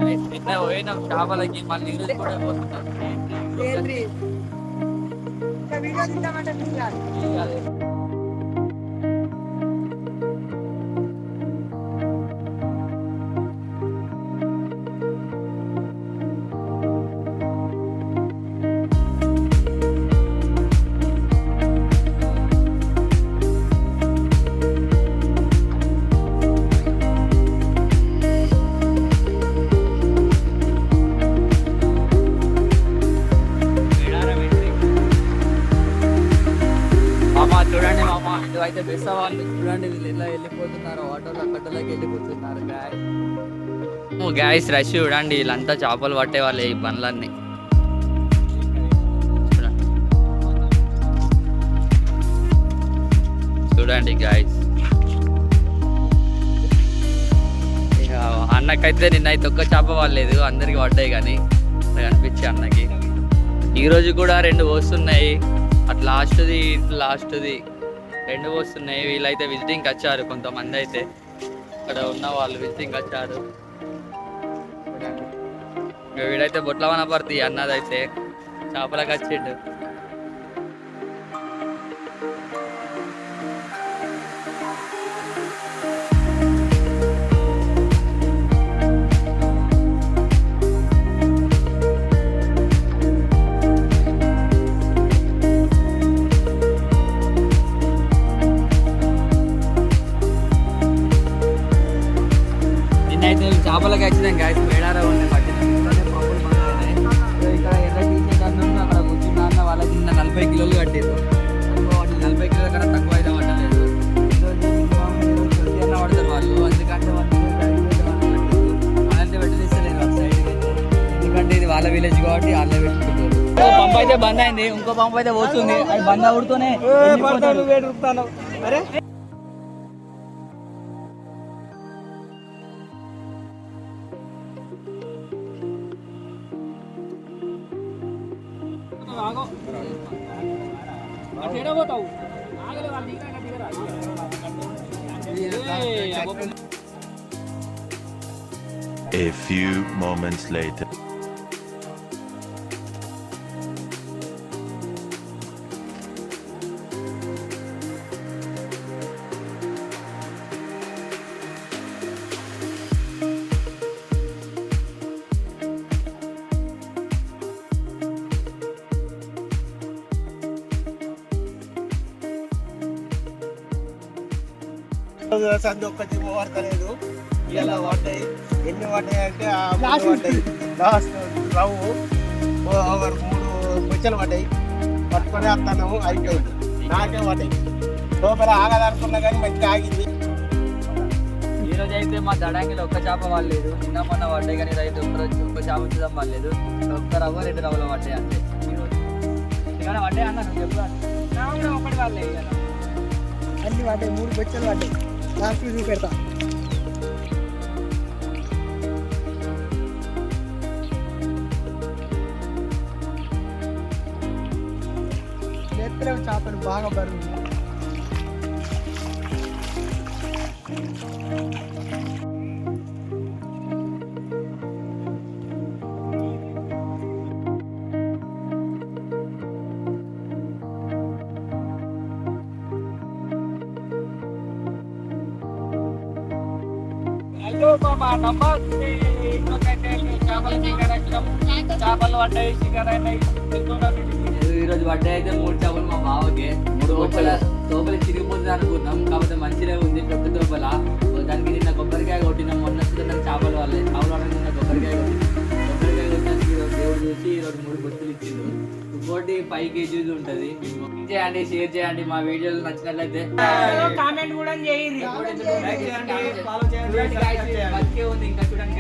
నిన్న పోయినాం చేపలకి, మళ్ళీ ఈరోజు కూడా పోతున్నాం. చూడండి మామ, ఇటువైతే బెస్ వాళ్ళు చూడండి, వీళ్ళు ఎలా వెళ్ళిపోతున్నారు, ఆటోలో కట్టలోకి వెళ్ళిపోతున్నారు. గ్యాస్ రష్ చూడండి, వీళ్ళంతా చేపలు పట్టే వాళ్ళే ఈ బండ్లన్నీ. చూడండి గాయస్, ఇక అన్నకైతే నిన్నైతే ఒక్క చేప పడలేదు, అందరికి పడ్డాయి. కానీ కనిపించే అన్నకి ఈరోజు కూడా 2 వస్తున్నాయి. అటు లాస్ట్ది ఇటు లాస్ట్ది 2 వస్తున్నాయి. వీళ్ళైతే విజిటింగ్కి వచ్చారు, కొంతమంది అయితే ఇక్కడ ఉన్న వాళ్ళు విజిటింగ్కి వచ్చారు. వీడైతే బొట్ల వనపర్తి అన్నదైతే చేపలకు వచ్చిండు. చేపలకి వచ్చినాం గాయస్, మేడారా ఉన్నాయి పట్టినాం. ఇక్కడ ఎర్ర టీషర్ట్ అన్న అక్కడ కూర్చున్న అన్న వాళ్ళకి 40 కిలోలు కట్టారు. 40 కిలోల కన్నా తక్కువ అయితే పట్టలేదు. అన్న పడతారు వాళ్ళు, ఎందుకంటే వాళ్ళంటే పెట్టనిస్తలేరు ఒక సైడ్కి, ఎందుకంటే ఇది వాళ్ళ విలేజ్ కాబట్టి వాళ్ళే పెట్టుకుంటారు. పంప్ అయితే బంద్ అయింది, ఇంకో పంప్ అయితే పోతుంది. అది బంద్ అవుడుతూనే అరే A few moments later. సంది ఒక్కటి పడతలేదు. ఇలా పడ్డాయి, ఎన్ని పడ్డాయి అంటే పడ్డాయి. లాస్ట్ రవ్వు 3 బొచ్చలు పడ్డాయి. పట్టుకొని వస్తున్నాము, అయిపోయింది. నాకే పడ్డాయి, లోపల ఆగదనుకున్నా కానీ మంచిగా ఆగింది. ఈరోజు అయితే మా దడాంగిలో ఒక్క చేప పడలేదు. నిన్న మొన్న పడ్డాయి, కానీ రైతు ఒక్క చేప చూద్దాం పడలేదు. ఒక్క రవ్వ 2 రవ్వలు పడ్డాయి అంతే. ఈరోజు ఇక్కడ పడ్డాయి అన్న, నువ్వు చెప్పాను ఒకటి పడలేదు కదా, అన్ని పడ్డాయి. 3 బొచ్చలు పడ్డాయి. లాస్ట్ చూపెడతా. ఎత్తలేవు చేపలు, బాగా బరువు. ఈరోజు బర్త్డే అయితే 3 చేపలు మా బావకి. 3 లోపల చిరిగిపోతుంది అనుకున్నాం, కాకపోతే మంచిగా ఉంది పెద్ద లోపల. దానికి నిన్న కొబ్బరికాయ కొట్టినాం. మొన్న చేపల వాళ్ళే నిన్న కొబ్బరికాయ కొట్టినానికి దేవుడు చూసి ఈరోజు 3 బొత్తులు ఇచ్చిండు. ఇంకోటి 5 కేజీలు ఉంటుంది. చేయండి, షేర్ చేయండి. మా వీడియోలు నచ్చినట్లయితే కామెంట్ కూడా చేయండి. ఇంకా చూడండి.